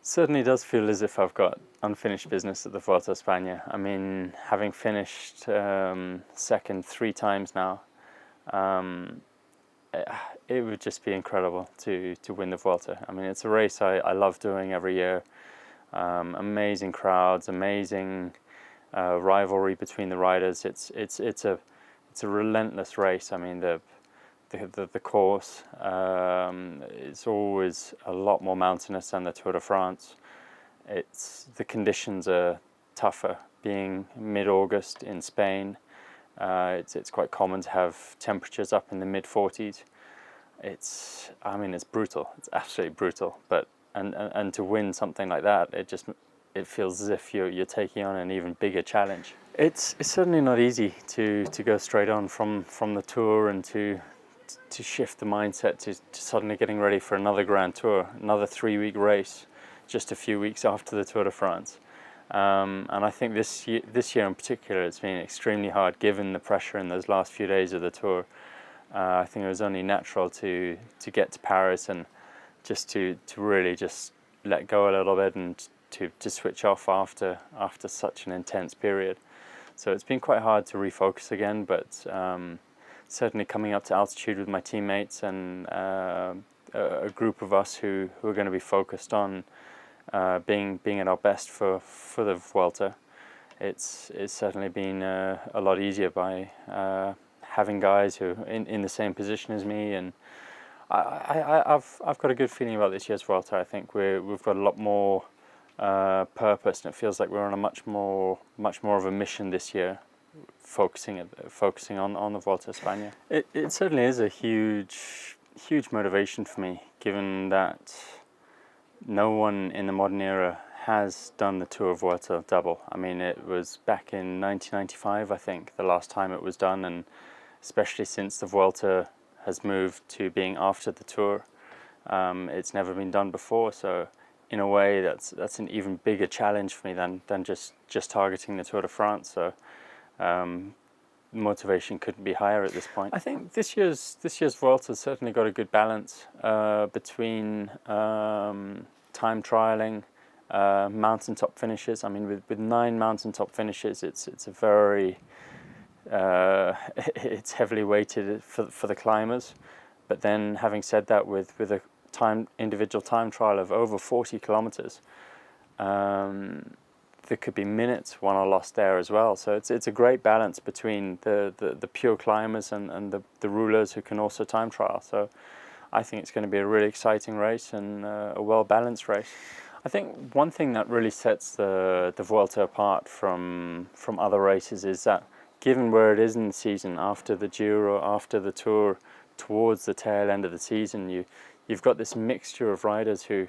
Certainly does feel as if I've got unfinished business at the Vuelta a España. I mean, having finished second 3 times now, um, it would just be incredible to win the Vuelta. I mean, it's a race I love doing every year. Amazing crowds, amazing rivalry between the riders. It's a relentless race. I mean, the course is always a lot more mountainous than the Tour de France. The conditions are tougher. Being mid-August in Spain, it's quite common to have temperatures up in the mid-40s. It's brutal. It's absolutely brutal. But and to win something like that, it feels as if you're taking on an even bigger challenge. It's certainly not easy to go straight on from the Tour and to shift the mindset to suddenly getting ready for another Grand Tour, another 3-week race, just a few weeks after the Tour de France. And I think this year in particular, it's been extremely hard given the pressure in those last few days of the Tour. I think it was only natural to get to Paris and just to really just let go a little bit and to switch off after such an intense period. So it's been quite hard to refocus again, but certainly coming up to altitude with my teammates and a group of us who are going to be focused on being at our best for the Vuelta. It's certainly been a lot easier by having guys who are in the same position as me, and I've got a good feeling about this year's Vuelta. I think we've got a lot more purpose, and it feels like we're on a much more of a mission this year, focusing on the Vuelta a España. It certainly is a huge motivation for me, given that no one in the modern era has done the Tour Vuelta double. I mean, it was back in 1995, I think, the last time it was done, and especially since the Vuelta has moved to being after the Tour, it's never been done before. So in a way, that's an even bigger challenge for me than just targeting the Tour de France. So motivation couldn't be higher at this point. I think this year's Vuelta has certainly got a good balance between time trialing, mountaintop finishes. I mean, with 9 mountaintop finishes, it's a very it's heavily weighted for the climbers. But then, having said that, with a individual time trial of over 40 kilometers, there could be minutes won or lost there as well. So it's a great balance between the pure climbers and the rulers who can also time trial. So I think it's going to be a really exciting race and a well-balanced race. I think one thing that really sets the Vuelta apart from other races is that, given where it is in the season, after the Giro, after the Tour, towards the tail end of the season, you've got this mixture of riders who,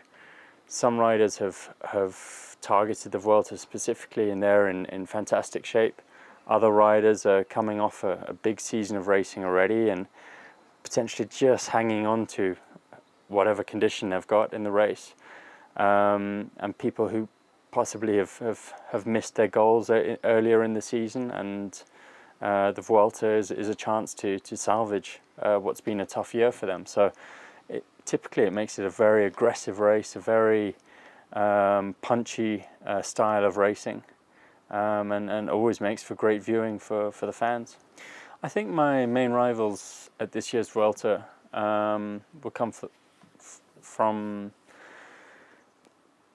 some riders have targeted the Vuelta specifically and they're in fantastic shape. Other riders are coming off a big season of racing already and potentially just hanging on to whatever condition they've got in the race. And people who possibly have missed their goals earlier in the season, and the Vuelta is a chance to salvage what's been a tough year for them. So typically it makes it a very aggressive race, a very punchy style of racing, and always makes for great viewing for the fans. I think my main rivals at this year's Vuelta will come from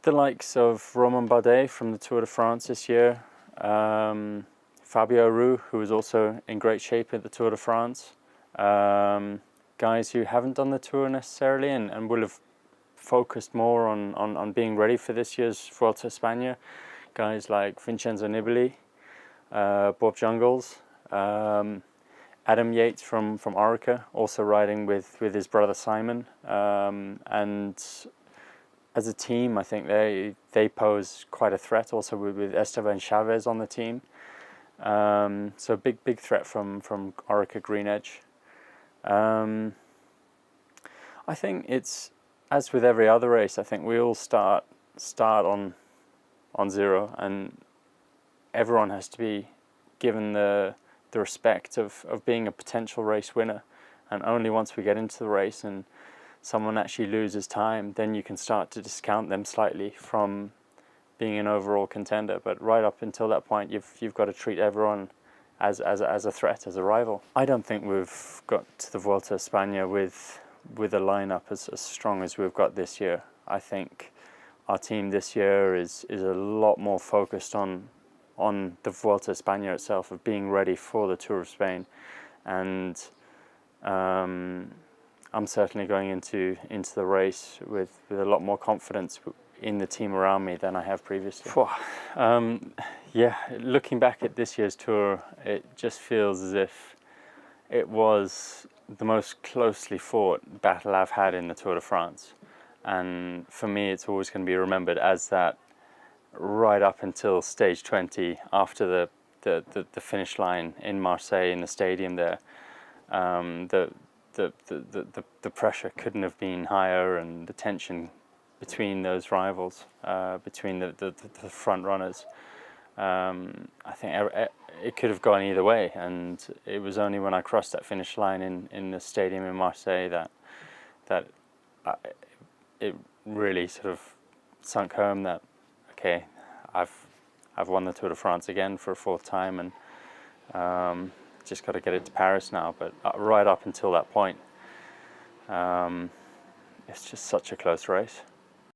the likes of Romain Bardet from the Tour de France this year, Fabio Aru, who is also in great shape at the Tour de France, guys who haven't done the Tour necessarily and will have focused more on being ready for this year's Vuelta a España, guys like Vincenzo Nibali, Bob Jungels, Adam Yates from Orica, also riding with his brother Simon, and as a team, I think they pose quite a threat. Also with Esteban Chavez on the team, so big threat from Orica Green Edge. I think it's, as with every other race, I think we all start on zero, and everyone has to be given the respect of being a potential race winner. And only once we get into the race and someone actually loses time, then you can start to discount them slightly from being an overall contender. But right up until that point, you've got to treat everyone as a threat, as a rival. I don't think we've got to the Vuelta a España with a lineup as strong as we've got this year. I think our team this year is a lot more focused on the Vuelta a España itself, of being ready for the Tour of Spain, and I'm certainly going into the race with a lot more confidence in the team around me than I have previously. Yeah, looking back at this year's Tour, it just feels as if it was the most closely fought battle I've had in the Tour de France. And for me, it's always going to be remembered as that right up until stage 20, after the finish line in Marseille, in the stadium there. The pressure couldn't have been higher, and the tension between those rivals, between the front runners, I think it could have gone either way. And it was only when I crossed that finish line in the stadium in Marseille that it really sort of sunk home that, okay, I've won the Tour de France again for a fourth time, and just got to get it to Paris now. But right up until that point, it's just such a close race.